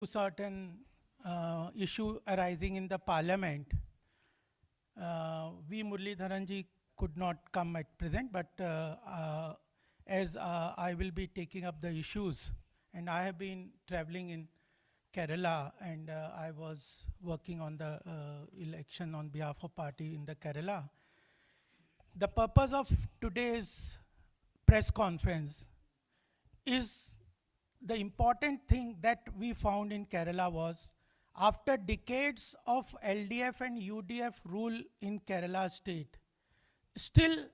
certain issue arising in the parliament. V. Muralidharan ji could not come at present, but as I will be taking up the issues, and I have been traveling in Kerala, and I was working on the election on behalf of party in the Kerala. The purpose of today's press conference is the important thing that we found in Kerala was after decades of LDF and UDF rule in Kerala state, still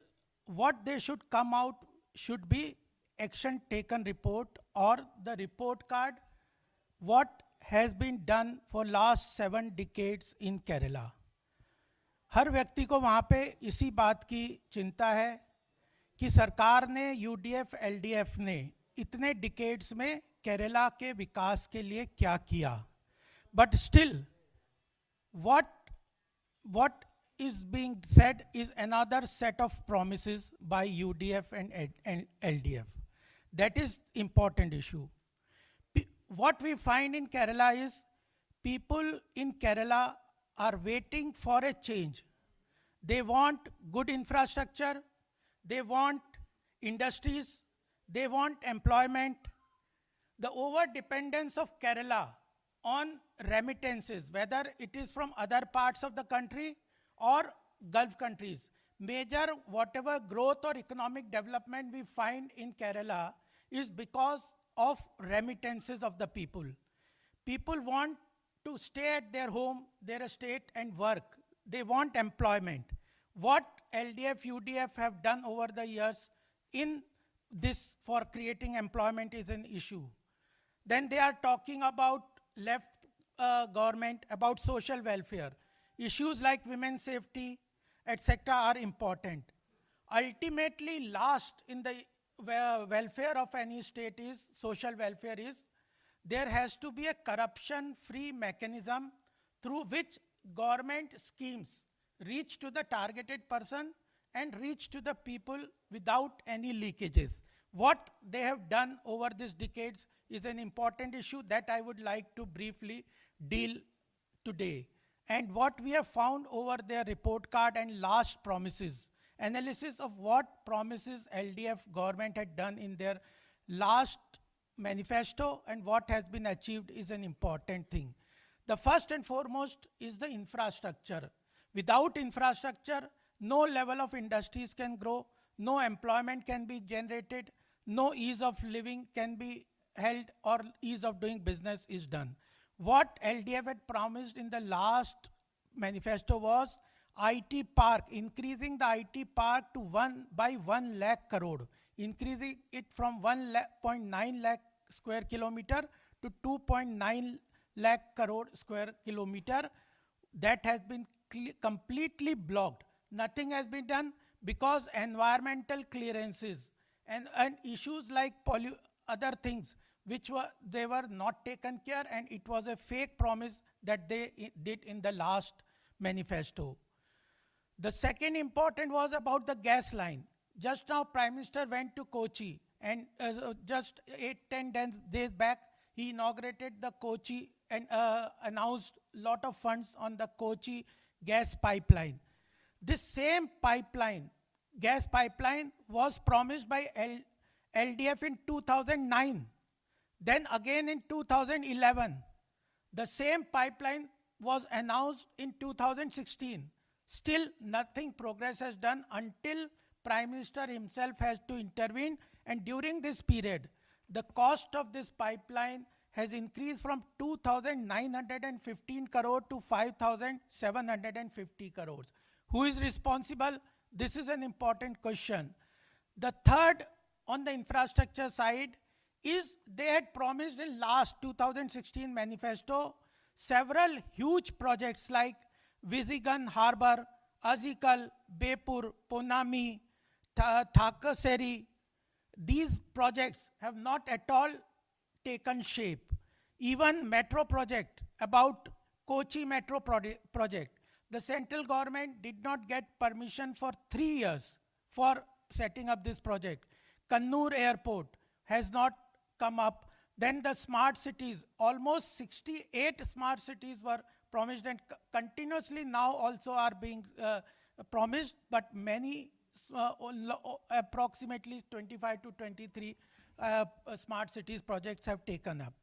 what they should come out should be action taken report or the report card what has been done for last 7 decades in Kerala. हर व्यक्ति को वहाँ पे इसी बात की चिंता है कि सरकार ने यूडीएफ एलडीएफ ने इतने डिकेड्स में केरला के विकास के लिए क्या किया but still what is being said is another set of promises by UDF and LDF. That is important issue. What we find in Kerala is people in Kerala are waiting for a change. They want good infrastructure, they want industries, they want employment. The over dependence of Kerala on remittances, whether it is from other parts of the country or Gulf countries, major whatever growth or economic development we find in Kerala is because of remittances of the people. People want to stay at their home, their estate and work. They want employment. What LDF, UDF have done over the years in this for creating employment is an issue. Then they are talking about left government, about social welfare. Issues like women's safety, etc. are important. Ultimately, last in the welfare of any state is, social welfare is, there has to be a corruption-free mechanism through which government schemes reach to the targeted person and reach to the people without any leakages. What they have done over these decades is an important issue that I would like to briefly deal today. And what we have found over their report card and last promises, analysis of what promises LDF government had done in their last manifesto and what has been achieved is an important thing. The first and foremost is the infrastructure. Without infrastructure, no level of industries can grow, no employment can be generated, no ease of living can be held or ease of doing business is done. What LDF had promised in the last manifesto was IT park, increasing the IT park to 1 lakh crore, increasing it from 1.9 lakh square kilometer to 2.9 lakh crore square kilometer. That has been completely blocked. Nothing has been done because environmental clearances and issues like other things which they were not taken care, and it was a fake promise that they did in the last manifesto. The second important was about the gas line. Just now Prime Minister went to Kochi and just 8-10 days back he inaugurated the Kochi and announced lot of funds on the Kochi gas pipeline. This same pipeline, gas pipeline was promised by LDF in 2009. Then again in 2011, the same pipeline was announced in 2016. Still nothing progress has done until Prime Minister himself has to intervene, and during this period, the cost of this pipeline has increased from 2,915 crore to 5,750 crores. Who is responsible? This is an important question. The third on the infrastructure side is they had promised in last 2016 manifesto several huge projects like Vizigan Harbour, Azikal, Bepur, Ponami, Thakaseri. These projects have not at all taken shape. Even metro project, about Kochi metro project, the central government did not get permission for 3 years for setting up this project. Kannur airport has not come up. Then the smart cities, almost 68 smart cities were promised and continuously now also are being promised, but many, approximately 25 to 23 smart cities projects have taken up.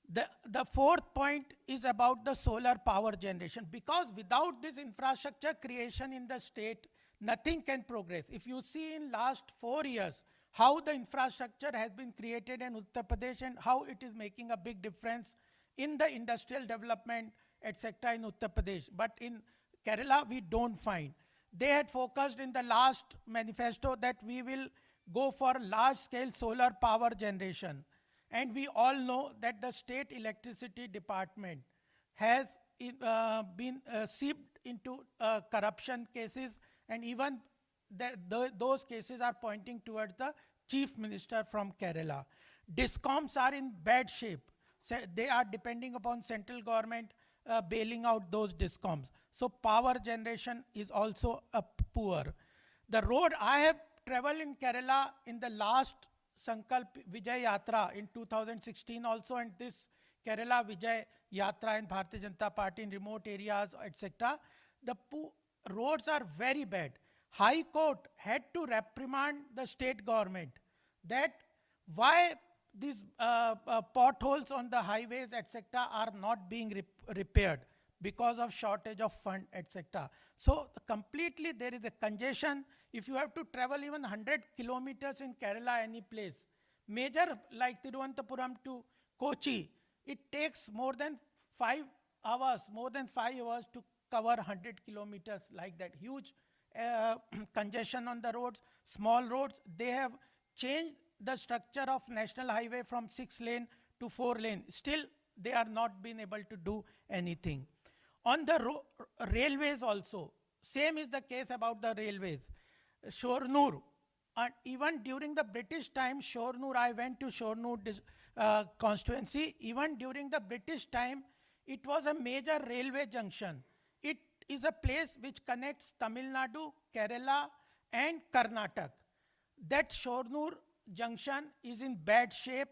The fourth point is about the solar power generation, because without this infrastructure creation in the state, nothing can progress. If you see in last 4 years, how the infrastructure has been created in Uttar Pradesh and how it is making a big difference in the industrial development, etc. in Uttar Pradesh. But in Kerala, we don't find. They had focused in the last manifesto that we will go for large scale solar power generation. And we all know that the state electricity department has been seeped into corruption cases, and even those cases are pointing towards the chief minister from Kerala. Discoms are in bad shape. They are depending upon central government bailing out those discoms. So power generation is also poor. The road I have traveled in Kerala in the last Sankalp Vijay Yatra in 2016 also, and this Kerala Vijay Yatra in Bharatiya Janata Party in remote areas, etc. The roads are very bad. High Court had to reprimand the state government that why these potholes on the highways, etc., are not being repaired because of shortage of fund, etc. So completely there is a congestion. If you have to travel even 100 kilometers in Kerala, any place, major like Tiruvananthapuram to Kochi, it takes more than 5 hours, to cover 100 kilometers like that. Huge congestion on the roads, small roads. They have changed the structure of national highway from 6 lane to 4 lane. Still, they are not been able to do anything. On the railways also, same is the case about the railways. Shornur, and even during the British time, Shornur, I went to Shornur constituency, even during the British time, it was a major railway junction. It is a place which connects Tamil Nadu, Kerala and Karnataka. That Shornur junction is in bad shape.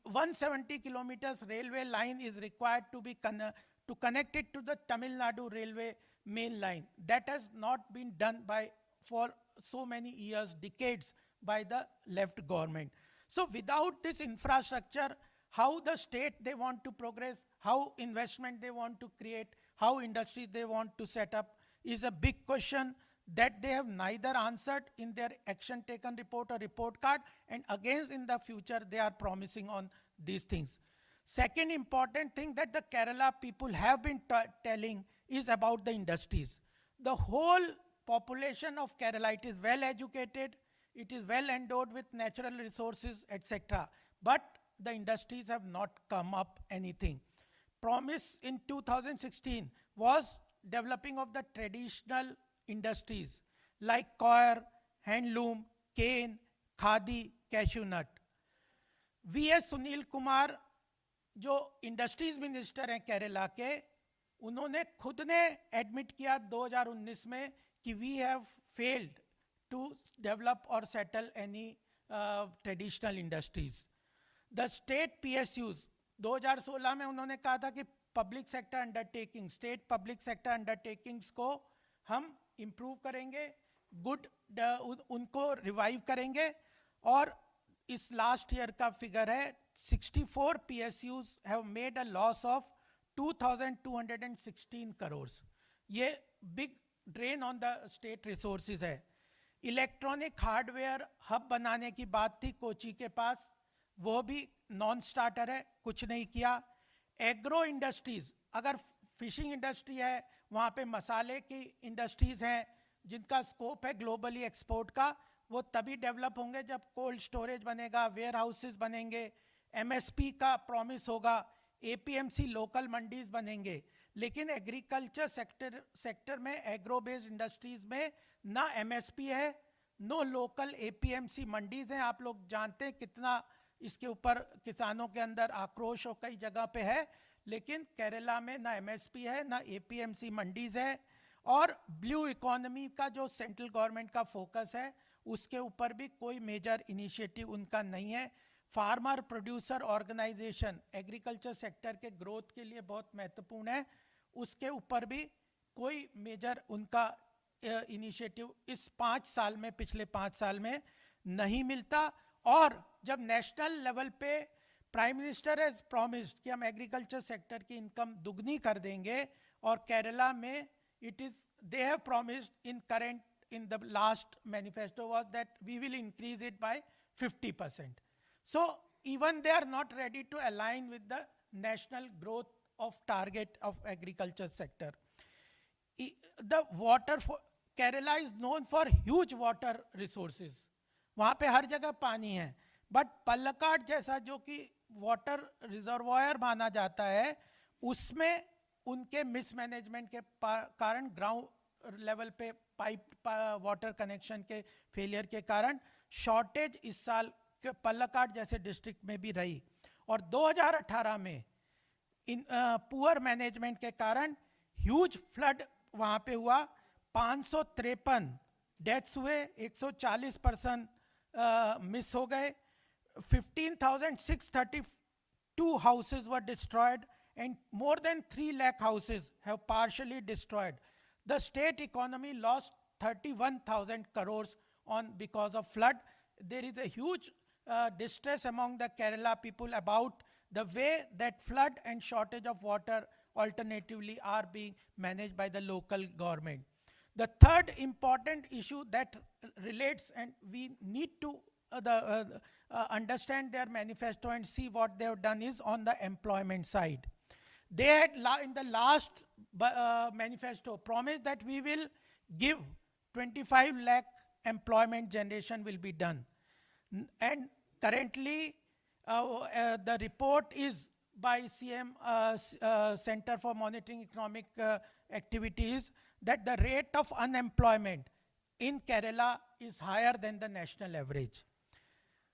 170 kilometers railway line is required to be to connect it to the Tamil Nadu railway main line. That has not been done by for so many years, decades, by the left government. So without this infrastructure, how the state they want to progress, how investment they want to create, how industries they want to set up is a big question that they have neither answered in their action taken report or report card, and again in the future they are promising on these things. Second important thing that the Kerala people have been telling is about the industries. The whole population of Kerala, it is well educated, it is well endowed with natural resources, etc. But the industries have not come up anything. Promise in 2016 was developing of the traditional industries like coir, handloom, cane, khadi, cashew nut. V.S. Sunil Kumar जो industries minister हैं केरला के, उन्होंने खुद ने admit किया 2019 में कि we have failed to develop और settle any traditional industries. The state PSUs 2016 में उन्होंने कहा था कि public sector undertaking, state public sector undertakings को हम इम्प्रूव करेंगे, गुड उनको रिवाइव करेंगे. और इस लास्ट ईयर का फिगर है 64 PSUs have made a loss of 2,216 crores. ये big drain on the state resources है. इलेक्ट्रॉनिक हार्डवेयर हब बनाने की बात थी कोची के पास, वो भी नॉन स्टार्टर है, कुछ नहीं किया. एग्रो इंडस्ट्रीज, अगर फिशिंग इंडस्ट्री है, वहाँ पे मसाले की इंडस्ट्रीज हैं जिनका स्कोप है ग्लोबली एक्सपोर्ट का, वो तभी डेवलप होंगे जब कोल्ड स्टोरेज बनेगा, वेयर हाउसेज बनेंगे, एमएसपी का प्रॉमिस होगा, एपीएमसी लोकल मंडीज बनेंगे. लेकिन एग्रीकल्चर सेक्टर में, एग्रो बेस्ड इंडस्ट्रीज में ना एमएसपी है, नो लोकल एपीएमसी मंडीज हैं. आप लोग जानते हैं कितना इसके ऊपर किसानों के अंदर आक्रोश हो कई जगह पे है. लेकिन केरला में ना एमएसपी है, ना एपीएमसी मंडीज है. और ब्लू इकोनॉमी का जो सेंट्रल गवर्नमेंट का फोकस है, उसके ऊपर भी कोई मेजर इनिशिएटिव उनका नहीं है. Farmer producer organization agriculture sector के ग्रोथ के लिए बहुत महत्वपूर्ण है, उसके ऊपर भी कोई मेजर उनका इनिशिएटिव इस 5 साल में, पिछले 5 साल में नहीं मिलता। और जब नेशनल लेवल पे प्राइम मिनिस्टर हैज प्रॉमिस्ड कि हम एग्रीकल्चर सेक्टर की इनकम दुगनी कर देंगे, और केरला में it is they have promised in current in the last manifesto was that we will increase it by 50%. So even they are not ready to align with the national growth of target of agriculture sector. The water for Kerala is known for huge water resources. वहाँ पे हर जगह पानी है, but Palakkad जैसा जो कि water reservoir माना जाता है, उसमें उनके मिसमैनेजमेंट के कारण ग्राउंड लेवल पे पाइप वाटर कनेक्शन के फेलियर के कारण शॉर्टेज इस साल पलक्कड़ जैसे डिस्ट्रिक्ट में भी रही। और 2018 में इन पुअर मैनेजमेंट के कारण ह्यूज फ्लड वहाँ पे हुआ, 553 डेथ्स हुए, 140% मिस हो गए, 15,632 houses were destroyed and more than 3 lakh houses have partially destroyed. The state economy lost 31,000 crores on because of flood. There is a huge distress among the Kerala people about the way that flood and shortage of water alternatively are being managed by the local government. The third important issue that relates, and we need to understand their manifesto and see what they have done, is on the employment side. They had in the last manifesto promised that we will give 25 lakh employment generation will be done. And currently the report is by CM Center for Monitoring Economic Activities that the rate of unemployment in Kerala is higher than the national average.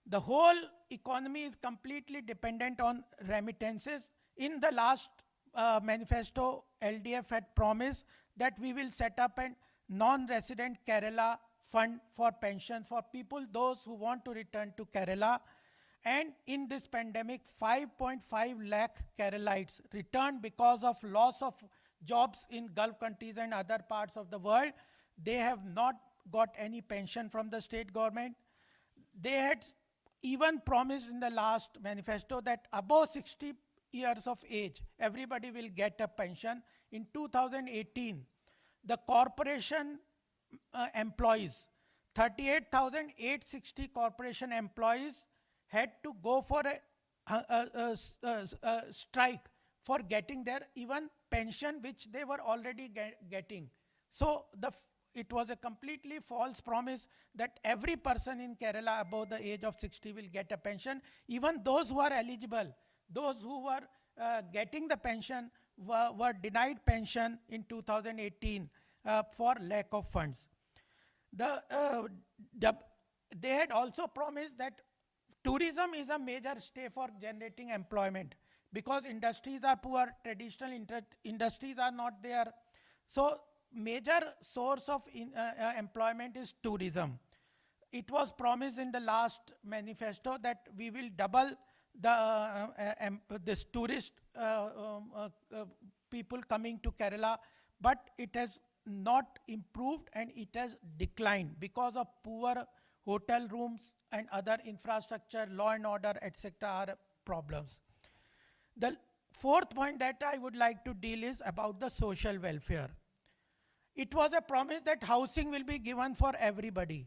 The whole economy is completely dependent on remittances. In the last manifesto, LDF had promised that we will set up a non-resident Kerala fund for pensions for people, those who want to return to Kerala. And in this pandemic, 5.5 lakh Keralites returned because of loss of jobs in Gulf countries and other parts of the world. They have not got any pension from the state government. They had even promised in the last manifesto that above 60 years of age, everybody will get a pension. In 2018, the corporation employees, 38,860 corporation employees had to go for a strike for getting their even pension, which they were already getting. So it was a completely false promise that every person in Kerala above the age of 60 will get a pension. Even those who are eligible, those who were getting the pension were denied pension in 2018 for lack of funds. They had also promised that tourism is a major stay for generating employment, because industries are poor, traditional industries are not there. So major source of employment is tourism. It was promised in the last manifesto that we will double this tourist people coming to Kerala, but it has not improved and it has declined because of poor hotel rooms and other infrastructure, law and order, etc. are problems. The fourth point that I would like to deal is about the social welfare. It was a promise that housing will be given for everybody.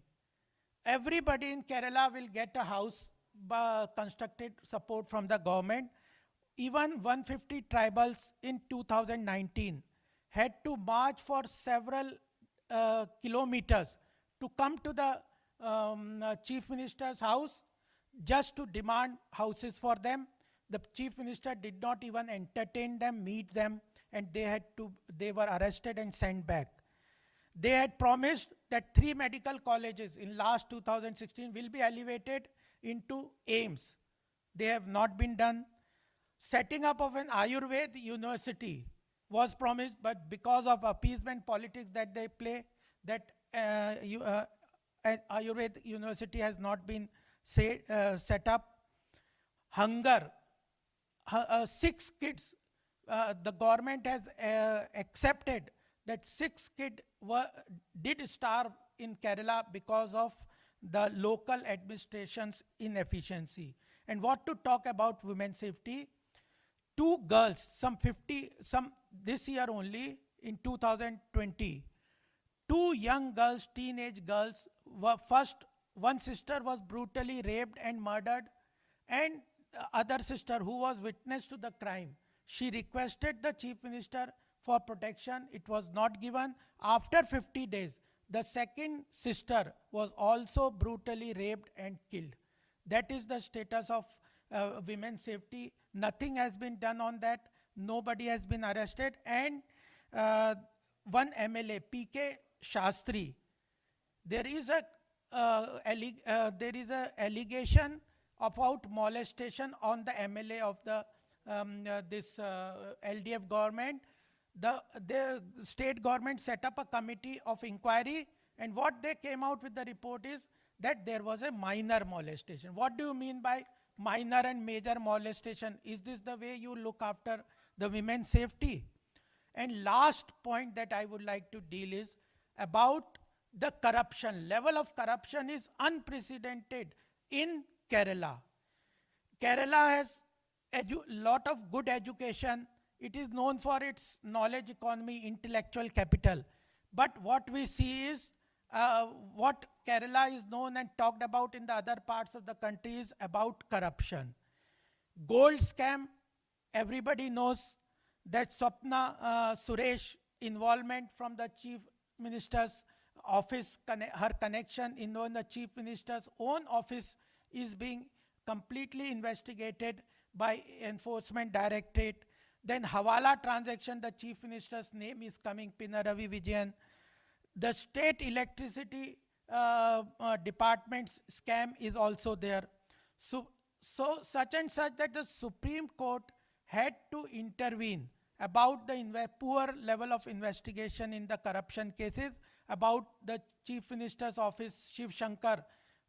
Everybody in Kerala will get a house constructed support from the government. Even 150 tribals in 2019 had to march for several kilometers to come to the Chief Minister's house just to demand houses for them. The Chief Minister did not even entertain them, meet them, and they were arrested and sent back. They had promised that 3 medical colleges in last 2016 will be elevated into AIIMS. They have not been done. Setting up of an Ayurveda university was promised, but because of appeasement politics that they play, that an Ayurveda university has not been set up. hunger. 6 kids, the government has accepted that 6 kids did starve in Kerala because of the local administration's inefficiency. And what to talk about women's safety? Two girls, some 50, some this year only in 2020, two young girls, teenage girls, were first, one sister was brutally raped and murdered, and the other sister, who was witness to the crime, she requested the chief minister for protection. It was not given. After 50 days, the second sister was also brutally raped and killed. That is the status of women's safety. Nothing has been done on that. Nobody has been arrested. And uh, one MLA, PK Shastri, there is a there is a allegation about molestation on the MLA of the this LDF government. The state government set up a committee of inquiry, and what they came out with the report is that there was a minor molestation. What do you mean by minor and major molestation? Is this the way you look after the women's safety? And last point that I would like to deal is about the corruption. Level of corruption is unprecedented in Kerala. Kerala has a lot of good education. It is known for its knowledge economy, intellectual capital. But what we see is what Kerala is known and talked about in the other parts of the country is about corruption. Gold scam, everybody knows that Swapna Suresh involvement from the chief minister's office, her connection in the chief minister's own office is being completely investigated by enforcement directorate. Then Hawala transaction, the chief minister's name is coming, Pinaravi Vijayan. The state electricity department's scam is also there. So such and such that the Supreme Court had to intervene about the poor level of investigation in the corruption cases, about the chief minister's office, Shiv Shankar,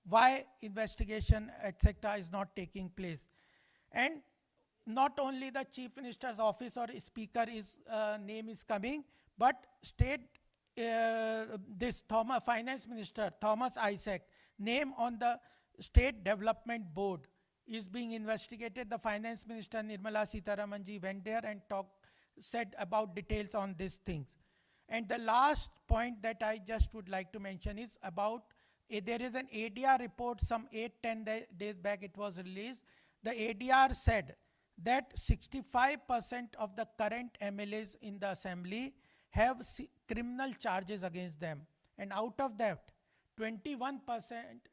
why investigation, etc., is not taking place. And not only the chief minister's office or speaker is name is coming, but state this Thomas finance minister Thomas Isaac name on the state development board is being investigated. The finance minister Nirmala Sitharamanji went there and said about details on these things. And the last point that I just would like to mention is about there is an ADR report some 8-10 days back it was released. The ADR said that 65% of the current MLAs in the assembly have criminal charges against them, and out of that 21%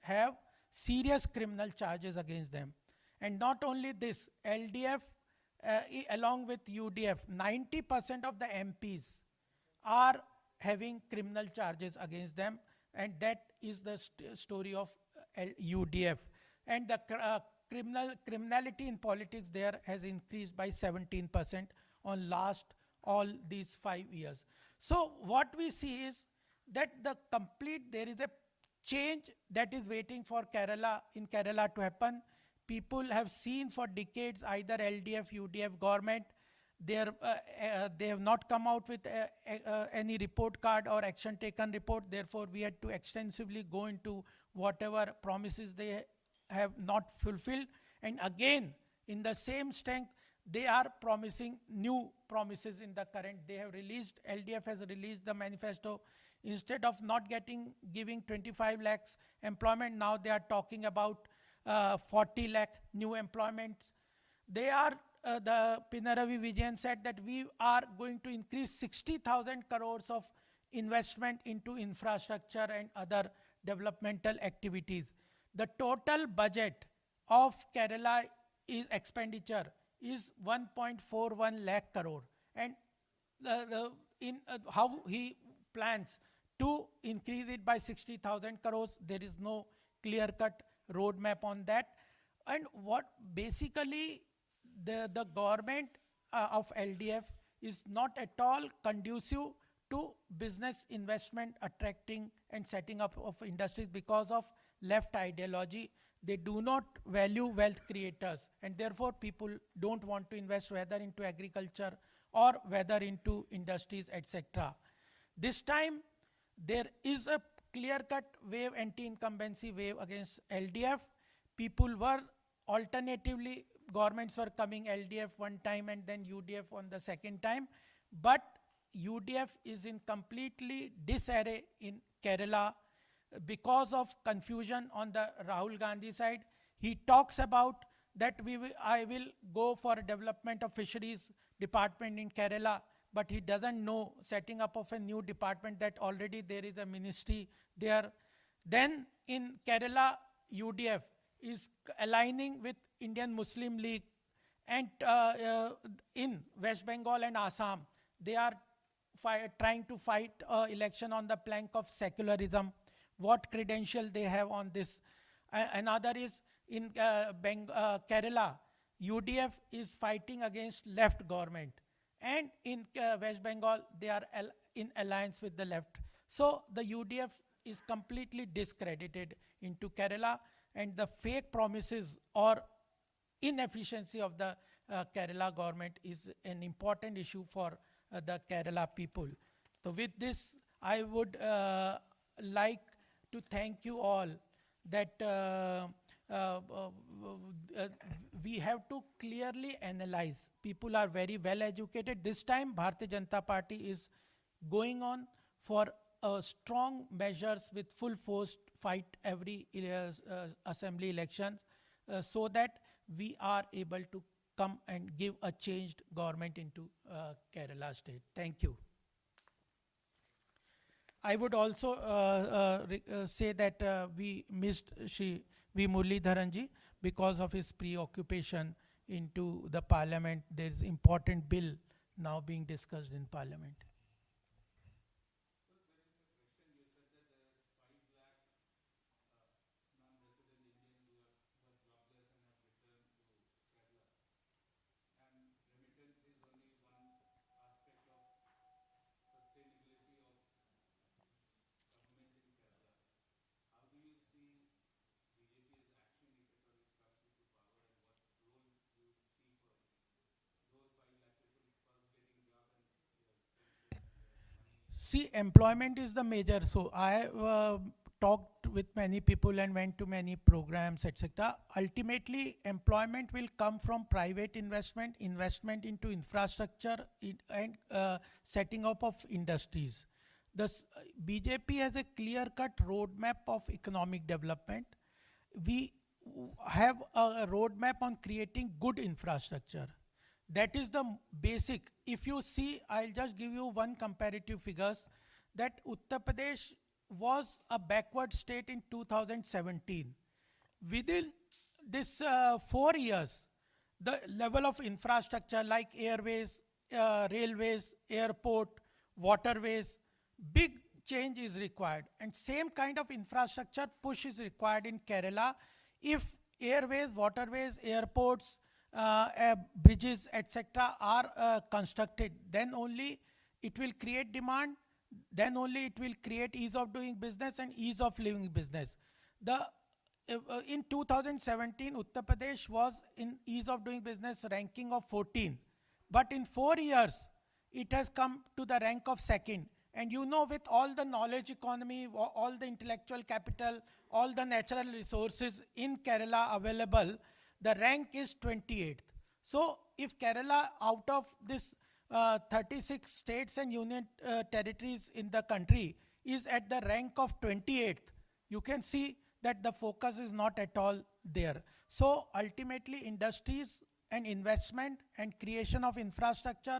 have serious criminal charges against them. And not only this, LDF along with UDF, 90% of the MPs are having criminal charges against them, and that is the story of UDF. And the criminality in politics there has increased by 17% on last all these 5 years. So what we see is that there is a change that is waiting for Kerala, in Kerala to happen. People have seen for decades either LDF, UDF government, they have not come out with any report card or action taken report. Therefore, we had to extensively go into whatever promises they have not fulfilled. And again, in the same strength, they are promising new promises in the current. They have released, LDF has released the manifesto. Instead of giving 25 lakhs employment, now they are talking about 40 lakh new employments. They are, the Pinaravi Vijayan said that we are going to increase 60,000 crores of investment into infrastructure and other developmental activities. The total budget of Kerala is expenditure is 1.41 lakh crore. And how he plans to increase it by 60,000 crores, there is no clear-cut roadmap on that. And what basically the government of LDF is not at all conducive to business investment, attracting and setting up of industries because of left ideology. They do not value wealth creators, and therefore people don't want to invest whether into agriculture or whether into industries, etc. This time, there is a clear cut wave, anti incumbency wave against LDF. People were alternatively, governments were coming LDF one time and then UDF on the second time. But UDF is in completely disarray in Kerala because of confusion on the Rahul Gandhi side. He talks about that I will go for development of fisheries department in Kerala, but he doesn't know setting up of a new department that already there is a ministry there. Then in Kerala, UDF is aligning with Indian Muslim League, and in West Bengal and Assam, they are trying to fight election on the plank of secularism. What credential they have on this? Another is in Kerala, UDF is fighting against left government, and in West Bengal, they are in alliance with the left. So the UDF is completely discredited into Kerala, and the fake promises or inefficiency of the Kerala government is an important issue for the Kerala people. So with this, I would like to thank you all that we have to clearly analyze. People are very well educated. This time, Bharatiya Janata Party is going on for strong measures with full force fight every assembly elections so that we are able to come and give a changed government into Kerala state. Thank you. I would also say that we missed V. Muralidharanji because of his preoccupation into the parliament. There is important bill now being discussed in parliament. See, employment is the major. So I talked with many people and went to many programs, etc. Ultimately, employment will come from private investment, investment into infrastructure, and setting up of industries. The BJP has a clear-cut roadmap of economic development. We have a roadmap on creating good infrastructure. That is the basic. If you see, I'll just give you one comparative figures that Uttar Pradesh was a backward state in 2017. Within this 4 years, the level of infrastructure like airways, railways, airport, waterways, big change is required. And same kind of infrastructure push is required in Kerala. If airways, waterways, airports, bridges, etc., are constructed, then only it will create demand, then only it will create ease of doing business and ease of living business. The in 2017, Uttar Pradesh was in ease of doing business ranking of 14, but in 4 years, it has come to the rank of second. And you know, with all the knowledge economy, all the intellectual capital, all the natural resources in Kerala available, the rank is 28th. So if Kerala, out of this 36 states and union territories in the country, is at the rank of 28th, you can see that the focus is not at all there. So ultimately, industries and investment and creation of infrastructure,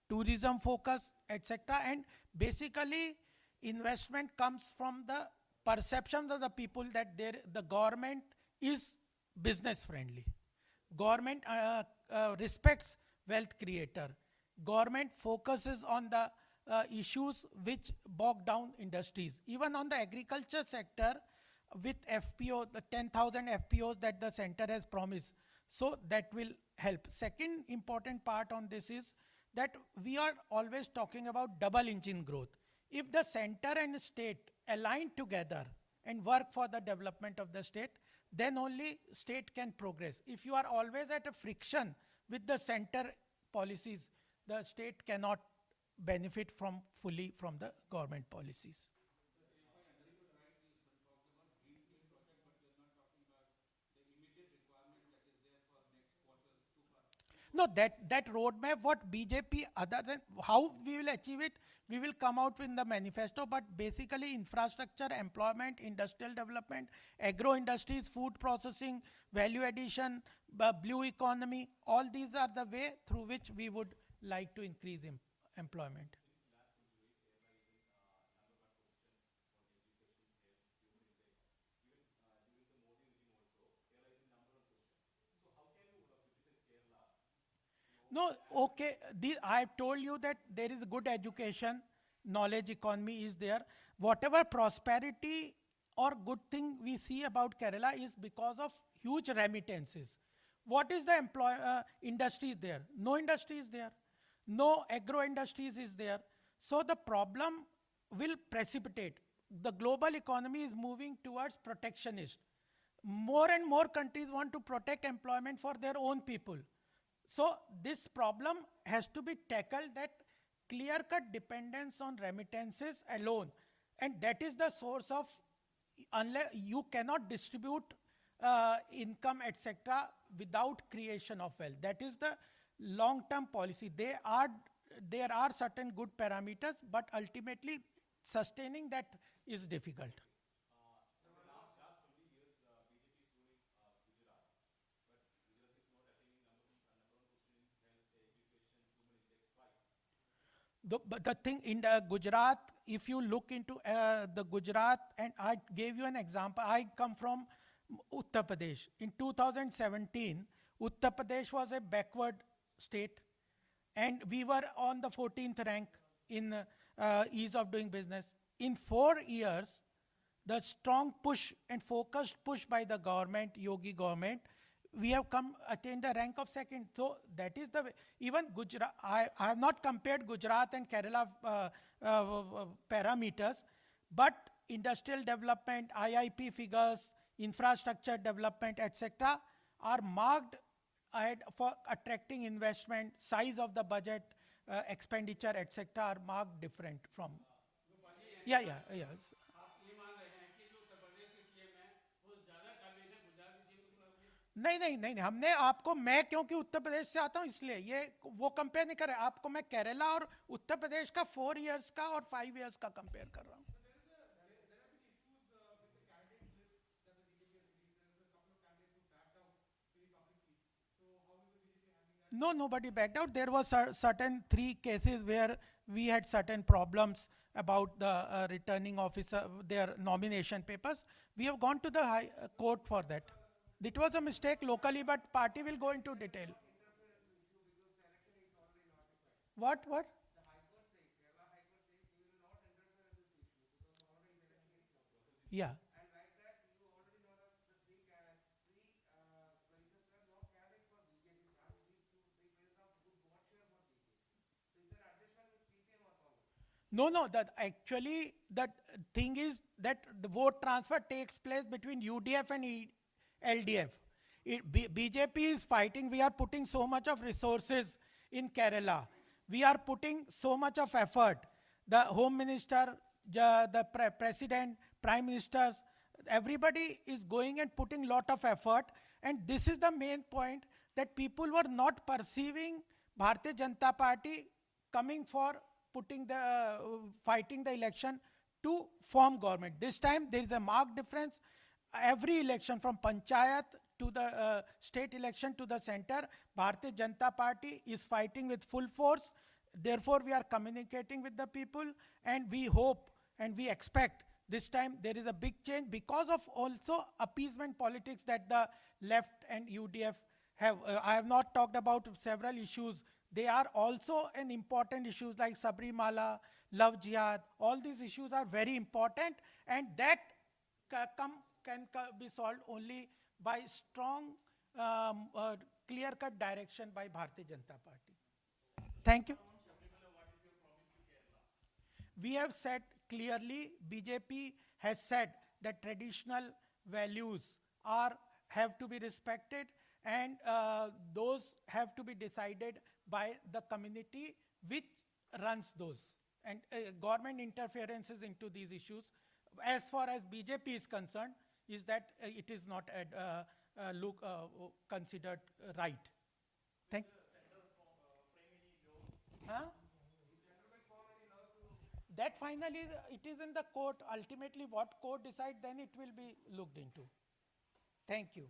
tourism focus, etc., and basically investment comes from the perception of the people that the government is business friendly. Government respects wealth creator. Government focuses on the issues which bog down industries. Even on the agriculture sector, with FPO, the 10,000 FPOs that the center has promised. So that will help. Second important part on this is that we are always talking about double engine growth. If the center and state align together and work for the development of the state, then only state can progress. If you are always at a friction with the center policies, the state cannot benefit from fully from the government policies. No, that roadmap, what BJP, other than how we will achieve it, we will come out with the manifesto. But basically, infrastructure, employment, industrial development, agro industries, food processing, value addition, blue economy, all these are the way through which we would like to increase employment. No, okay. I've told you that there is good education, knowledge economy is there. Whatever prosperity or good thing we see about Kerala is because of huge remittances. What is the industry is there? No industry is there. No agro industries is there. So the problem will precipitate. The global economy is moving towards protectionist. More and more countries want to protect employment for their own people. So this problem has to be tackled, that clear cut dependence on remittances alone. And that is the source of, unless you cannot distribute income, etc., without creation of wealth. That is the long term policy. There are certain good parameters, but ultimately sustaining that is difficult. But the thing in the Gujarat, if you look into the Gujarat, and I gave you an example, I come from Uttar Pradesh. In 2017, Uttar Pradesh was a backward state, and we were on the 14th rank in ease of doing business. In 4 years, the strong push and focused push by the government, Yogi government, we have come attained the rank of second. So that is the way. Even Gujarat, I have not compared Gujarat and Kerala parameters, but industrial development, IIP figures, infrastructure development, etc., are marked ahead for attracting investment, size of the budget, expenditure, etc., are marked different from. Yeah, yeah, yes. नहीं नहीं नहीं नहीं, हमने आपको, मैं क्योंकि उत्तर प्रदेश से आता हूँ इसलिए ये वो कंपेयर नहीं कर रहे, आपको मैं केरला और उत्तर प्रदेश का 4 इयर्स का और 5 इयर्स का कंपेयर कर रहा हूँ. No, nobody backed out. There was certain three cases where we had certain problems about the returning officer, their nomination papers. We have gone to the high court for that. It was a mistake locally, but party will go into detail. What? Yeah. No, no, that actually, that thing is that the vote transfer takes place between UDF and LDF. BJP is fighting. We are putting so much of resources in Kerala. We are putting so much of effort. The Home Minister, the President, Prime Ministers, everybody is going and putting lot of effort. And this is the main point, that people were not perceiving Bharatiya Janata Party coming for putting the fighting the election to form government. This time there is a marked difference. Every election from panchayat to the state election to the center, Bharatiya Janata Party is fighting with full force. Therefore, we are communicating with the people, and we hope and we expect this time there is a big change because of also appeasement politics that the left and UDF have. I have not talked about several issues. They are also an important issues like Sabrimala, love jihad. All these issues are very important, and that can be solved only by strong, clear-cut direction by Bharatiya Janata Party. Thank you. We have said clearly, BJP has said that traditional values are have to be respected, and those have to be decided by the community which runs those. And government interferences into these issues, as far as BJP is concerned, is that it is not considered right. Thank. Huh? That finally, it is in the court. Ultimately, what court decide, then it will be looked into. Thank you.